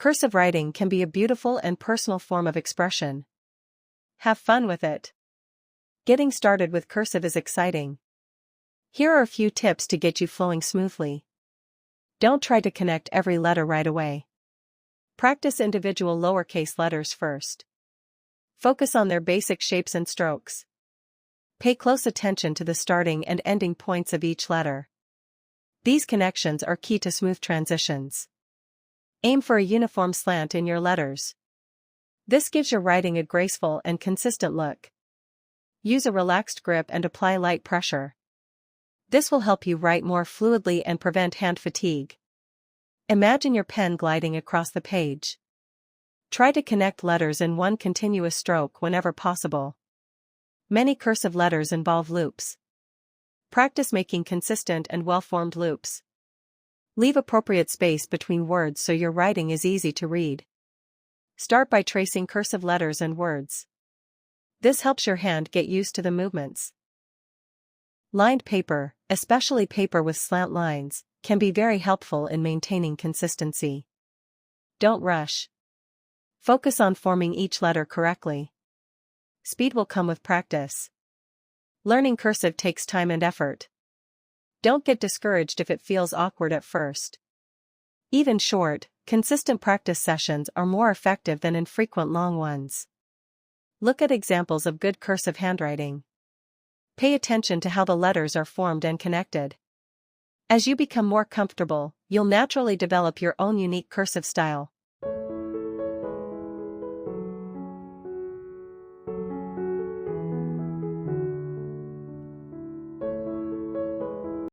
Cursive writing can be a beautiful and personal form of expression. Have fun with it. Getting started with cursive is exciting. Here are a few tips to get you flowing smoothly. Don't try to connect every letter right away. Practice individual lowercase letters first. Focus on their basic shapes and strokes. Pay close attention to the starting and ending points of each letter. These connections are key to smooth transitions. Aim for a uniform slant in your letters. This gives your writing a graceful and consistent look. Use a relaxed grip and apply light pressure. This will help you write more fluidly and prevent hand fatigue. Imagine your pen gliding across the page. Try to connect letters in one continuous stroke whenever possible. Many cursive letters involve loops. Practice making consistent and well-formed loops. Leave appropriate space between words so your writing is easy to read. Start by tracing cursive letters and words. This helps your hand get used to the movements. Lined paper, especially paper with slant lines, can be very helpful in maintaining consistency. Don't rush. Focus on forming each letter correctly. Speed will come with practice. Learning cursive takes time and effort. Don't get discouraged if it feels awkward at first. Even short, consistent practice sessions are more effective than infrequent long ones. Look at examples of good cursive handwriting. Pay attention to how the letters are formed and connected. As you become more comfortable, you'll naturally develop your own unique cursive style.